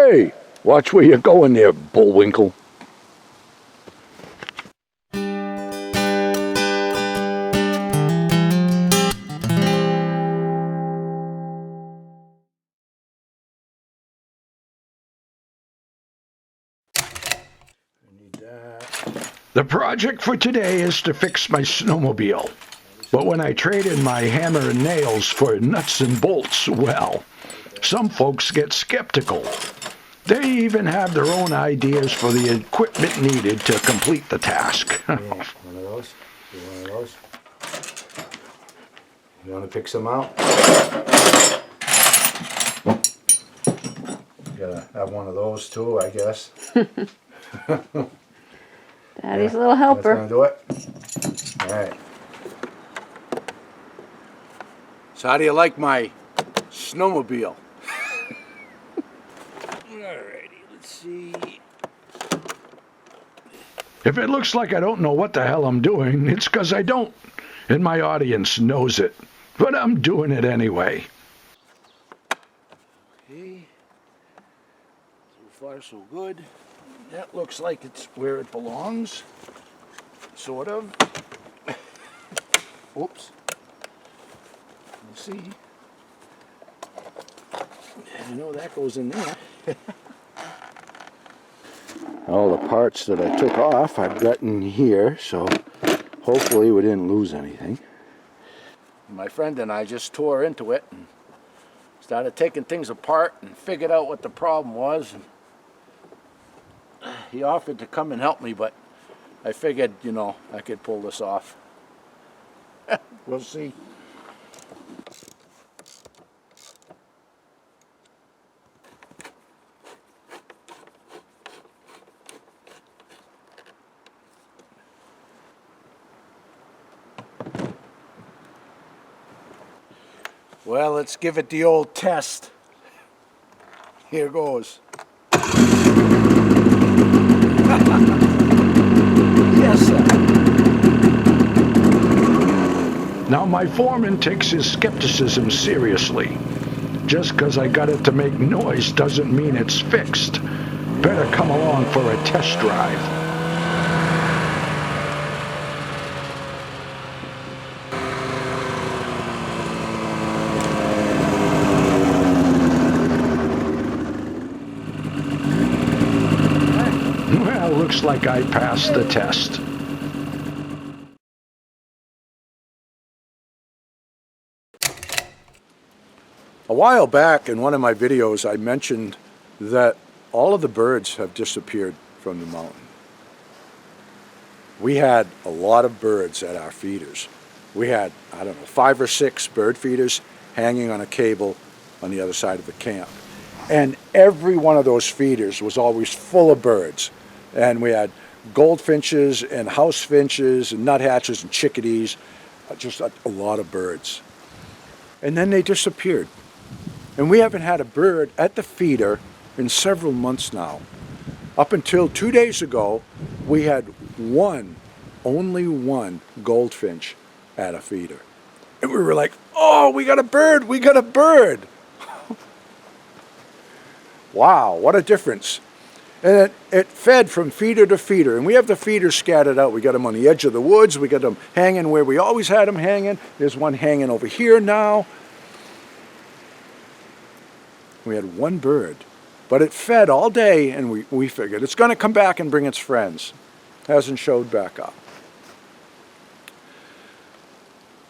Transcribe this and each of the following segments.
Hey, watch where you're going there, Bullwinkle. The project for today is to fix my snowmobile. But when I trade in my hammer and nails for nuts and bolts, well, some folks get skeptical. They even have their own ideas for the equipment needed to complete the task. Yeah, one of those. Do one of those. You want to pick some out? You gotta have one of those too, I guess. Daddy's little helper. That's gonna do it. All right. So how do you like my snowmobile? Alrighty, let's see. If it looks like I don't know what the hell I'm doing, it's because I don't. And my audience knows it. But I'm doing it anyway. Okay. So far so good. That looks like it's where it belongs. Sort of. Oops. Let's see. I know that goes in there. All the parts that I took off I've got in here, so hopefully we didn't lose anything. My friend and I just tore into it and started taking things apart and figured out what the problem was. He offered to come and help me, but I figured, you know, I could pull this off. We'll see. Well, let's give it the old test. Here goes. Yes, sir. Now my foreman takes his skepticism seriously. Just because I got it to make noise doesn't mean it's fixed. Better come along for a test drive. Well, looks like I passed the test. A while back in one of my videos I mentioned that all of the birds have disappeared from the mountain. We had a lot of birds at our feeders. We had, I don't know, 5 or 6 bird feeders hanging on a cable on the other side of the camp. And every one of those feeders was always full of birds. And we had goldfinches and house finches and nuthatches and chickadees, just a lot of birds. And then they disappeared. And we haven't had a bird at the feeder in several months now. Up until 2 days ago, we had only one goldfinch at a feeder. And we were like, oh, we got a bird, we got a bird. Wow, what a difference. And it fed from feeder to feeder. And we have the feeders scattered out. We got them on the edge of the woods. We got them hanging where we always had them hanging. There's one hanging over here now. We had one bird, but it fed all day, and we figured it's going to come back and bring its friends. Hasn't showed back up.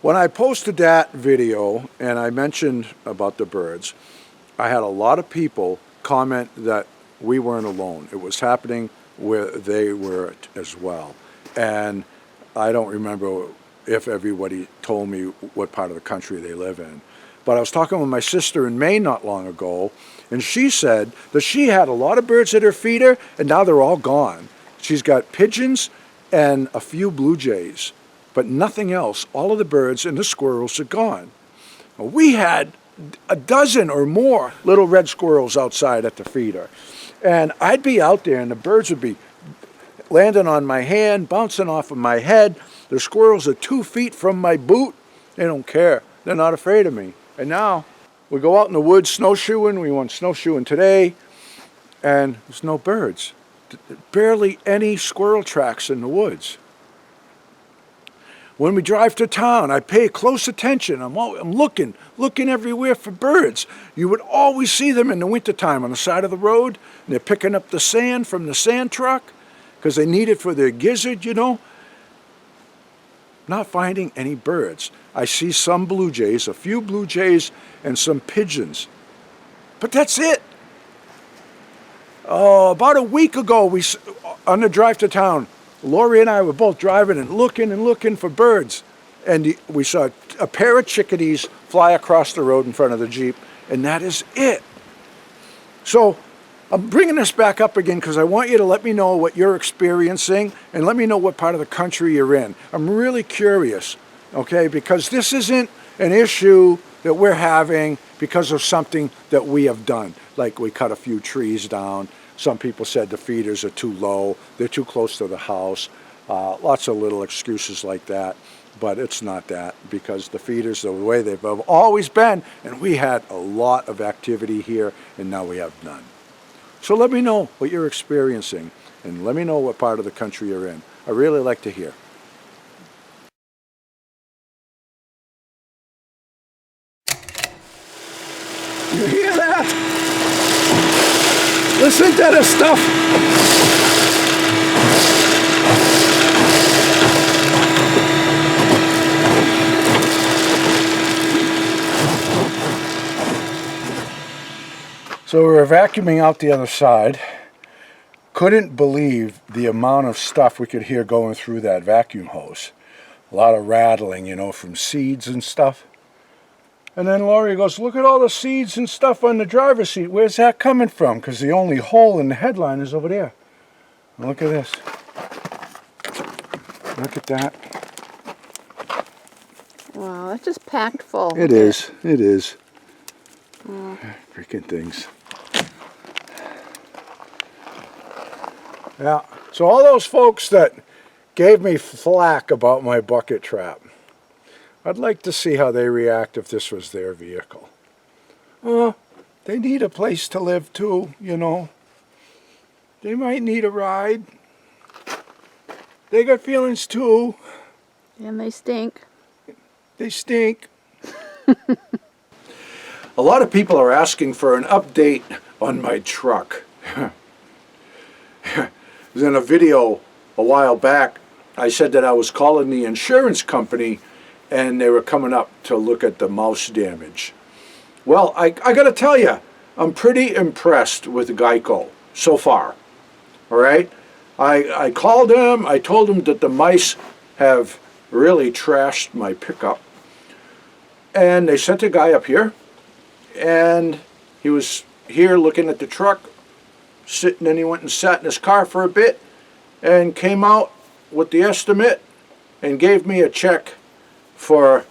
When I posted that video and I mentioned about the birds, I had a lot of people comment that we weren't alone. It was happening where they were as well. And I don't remember if everybody told me what part of the country they live in. But I was talking with my sister in Maine not long ago, and she said that she had a lot of birds at her feeder, and now they're all gone. She's got pigeons and a few blue jays, but nothing else. All of the birds and the squirrels are gone. Well, we had a dozen or more little red squirrels outside at the feeder. And I'd be out there, and the birds would be landing on my hand, bouncing off of my head. The squirrels are 2 feet from my boot. They don't care. They're not afraid of me. And now we go out in the woods snowshoeing. We went snowshoeing today. and there's no birds. Barely any squirrel tracks in the woods. When we drive to town, I pay close attention. I'm looking everywhere for birds. You would always see them in the wintertime on the side of the road, and they're picking up the sand from the sand truck because they need it for their gizzard, you know. Not finding any birds. I see some blue jays, a few blue jays, and some pigeons. But that's it. Oh, about a week ago, on the drive to town, Lori and I were both driving and looking for birds. And we saw a pair of chickadees fly across the road in front of the Jeep, and that is it. So I'm bringing this back up again because I want you to let me know what you're experiencing and let me know what part of the country you're in. I'm really curious, okay, because this isn't an issue that we're having because of something that we have done. Like we cut a few trees down. Some people said the feeders are too low, they're too close to the house. Lots of little excuses like that, but it's not that because the feeders are the way they've always been, and we had a lot of activity here, and now we have none. So let me know what you're experiencing, and let me know what part of the country you're in. I really like to hear. You hear that? Listen to the stuff. So we were vacuuming out the other side. Couldn't believe the amount of stuff we could hear going through that vacuum hose. A lot of rattling, you know, from seeds and stuff. And then Laurie goes, look at all the seeds and stuff on the driver's seat. Where's that coming from? Because the only hole in the headline is over there. And look at this. Look at that. Wow, it's just packed full. It is. It is. Freaking things. Yeah. So all those folks that gave me flack about my bucket trap, I'd like to see how they react if this was their vehicle. They need a place to live too, you know. They might need a ride. They got feelings too. And they stink. They stink. A lot of people are asking for an update on my truck. In a video a while back, I said that I was calling the insurance company and they were coming up to look at the mouse damage. Well, I got to tell you, I'm pretty impressed with Geico so far. All right? I called them. I told them that the mice have really trashed my pickup. And they sent a guy up here. And he was here looking at the truck, sitting, and he went and sat in his car for a bit and came out with the estimate and gave me a check for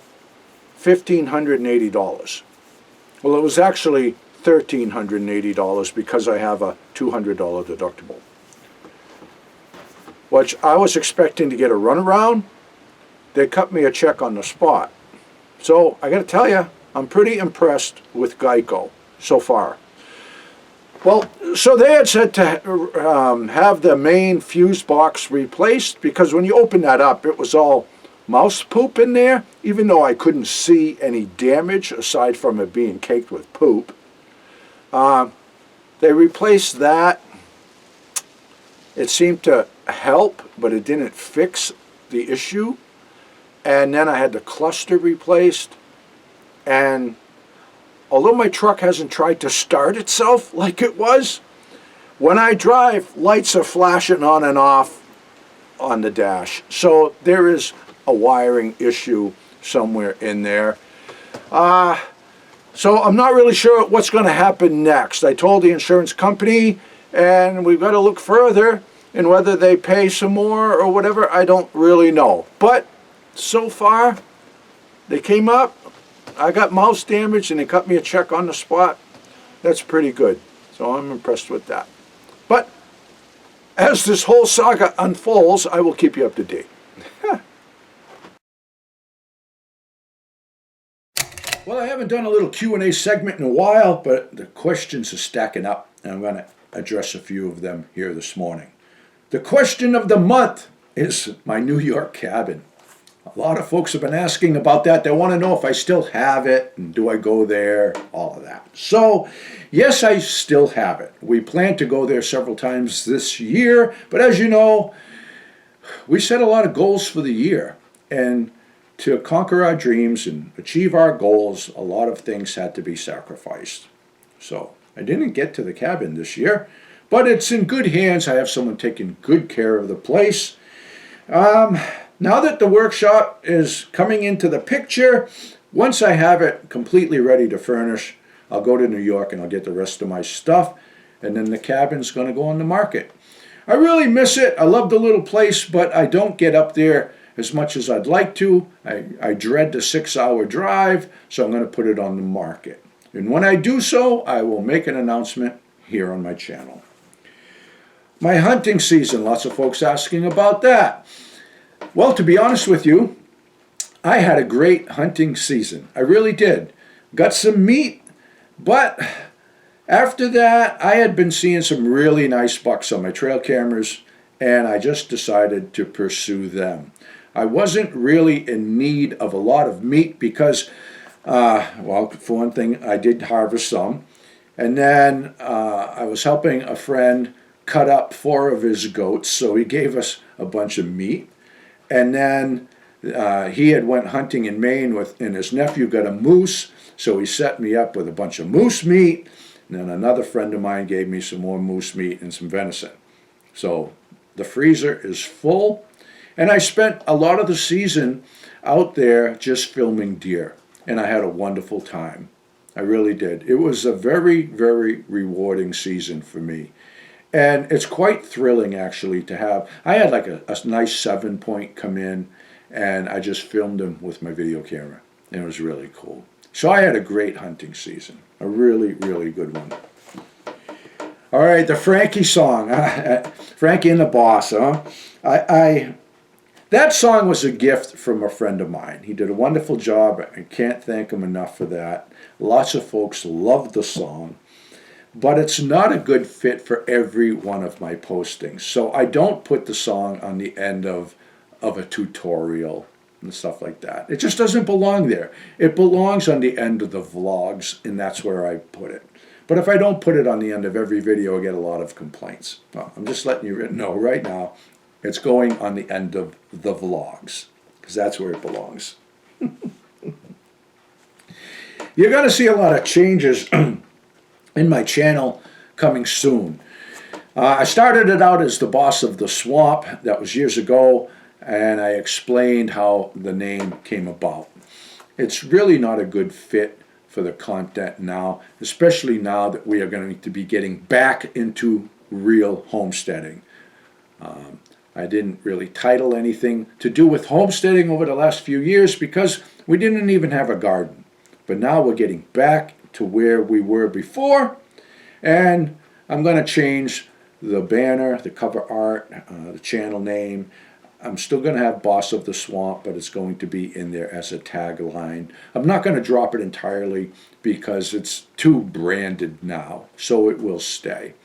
$1,580. Well, it was actually $1,380 because I have a $200 deductible, which I was expecting to get a runaround. They cut me a check on the spot. So I got to tell you, I'm pretty impressed with Geico so far. Well, so they had said to have the main fuse box replaced because when you open that up, it was all mouse poop in there, even though I couldn't see any damage aside from it being caked with poop. They replaced that. It seemed to help, but it didn't fix the issue. And then I had the cluster replaced. And although my truck hasn't tried to start itself like it was, when I drive, lights are flashing on and off on the dash. So there is a wiring issue somewhere in there. So I'm not really sure what's going to happen next. I told the insurance company, and we've got to look further, and whether they pay some more or whatever, I don't really know. But so far, they came up, I got mouse damage, and they cut me a check on the spot. That's pretty good. So I'm impressed with that. But as this whole saga unfolds, I will keep you up to date. Well, I haven't done a little Q&A segment in a while, but the questions are stacking up, and I'm going to address a few of them here this morning. The question of the month is my New York cabin. A lot of folks have been asking about that. They want to know if I still have it and do I go there, all of that. So, yes, I still have it. We plan to go there several times this year, but as you know, we set a lot of goals for the year. And to conquer our dreams and achieve our goals, a lot of things had to be sacrificed. So, I didn't get to the cabin this year, but it's in good hands. I have someone taking good care of the place. Now that the workshop is coming into the picture, once I have it completely ready to furnish, I'll go to New York and I'll get the rest of my stuff, and then the cabin's going to go on the market. I really miss it. I love the little place, but I don't get up there as much as I'd like to. I dread the 6-hour drive, so I'm going to put it on the market. And when I do so, I will make an announcement here on my channel. My hunting season, lots of folks asking about that. Well, to be honest with you, I had a great hunting season. I really did. Got some meat, but after that, I had been seeing some really nice bucks on my trail cameras, and I just decided to pursue them. I wasn't really in need of a lot of meat because, well, for one thing, I did harvest some, and then I was helping a friend cut up 4 of his goats, so he gave us a bunch of meat. And then he had went hunting in Maine and his nephew got a moose, so he set me up with a bunch of moose meat. And then another friend of mine gave me some more moose meat and some venison. So the freezer is full. And I spent a lot of the season out there just filming deer. And I had a wonderful time. I really did. It was a very, very rewarding season for me. And it's quite thrilling, actually, to have. I had like a nice 7-point come in, and I just filmed them with my video camera. And it was really cool. So I had a great hunting season. A really, really good one. All right, the Frankie song. Frankie and the Boss, huh? That song was a gift from a friend of mine. He did a wonderful job. I can't thank him enough for that. Lots of folks loved the song. But it's not a good fit for every one of my postings. So I don't put the song on the end of a tutorial and stuff like that. It just doesn't belong there. It belongs on the end of the vlogs, and that's where I put it. But if I don't put it on the end of every video, I get a lot of complaints. Well, I'm just letting you know right now, it's going on the end of the vlogs, because that's where it belongs. You're going to see a lot of changes in my channel coming soon. I started it out as the Boss of the Swamp. That was years ago, and I explained how the name came about. It's really not a good fit for the content now, especially now that we are going to be getting back into real homesteading. I didn't really title anything to do with homesteading over the last few years because we didn't even have a garden. But now we're getting back to where we were before, and I'm going to change the banner, the cover art, the channel name. I'm still going to have Boss of the Swamp, but it's going to be in there as a tagline. I'm not going to drop it entirely because it's too branded now, so it will stay.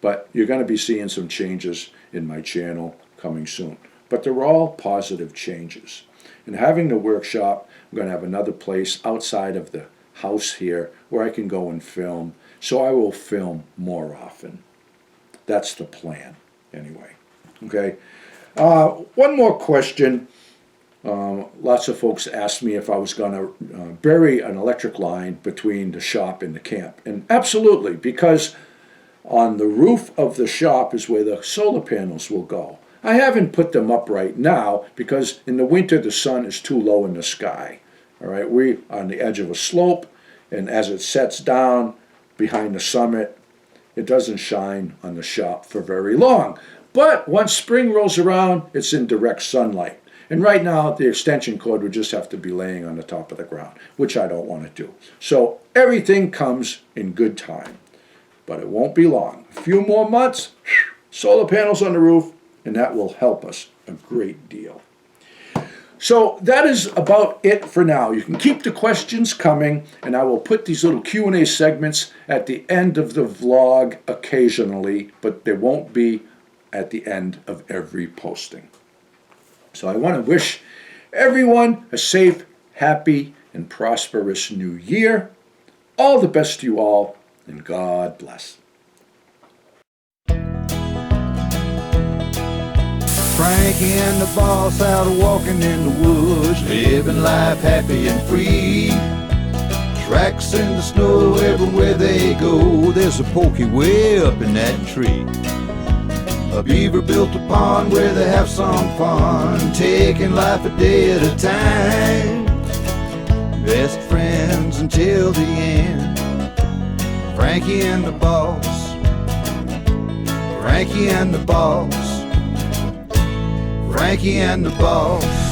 But you're going to be seeing some changes in my channel coming soon. But they're all positive changes. And having the workshop, I'm going to have another place outside of the house here where I can go and film, so I will film more often. That's the plan anyway. Okay, one more question. Lots of folks asked me if I was going to bury an electric line between the shop and the camp, and absolutely, because on the roof of the shop is where the solar panels will go. I haven't put them up right now because in the winter the sun is too low in the sky. All right, we're on the edge of a slope, and as it sets down behind the summit, it doesn't shine on the shop for very long. But once spring rolls around, it's in direct sunlight. And right now, the extension cord would just have to be laying on the top of the ground, which I don't want to do. So everything comes in good time. But it won't be long. A few more months, solar panels on the roof, and that will help us a great deal. So that is about it for now. You can keep the questions coming, and I will put these little Q&A segments at the end of the vlog occasionally, but they won't be at the end of every posting. So I want to wish everyone a safe, happy, and prosperous new year. All the best to you all, and God bless. Frankie and the boss out walking in the woods, living life happy and free. Tracks in the snow everywhere they go, there's a pokey way up in that tree. A beaver built a pond where they have some fun, taking life a day at a time. Best friends until the end, Frankie and the boss, Frankie and the boss, Frankie and the boss.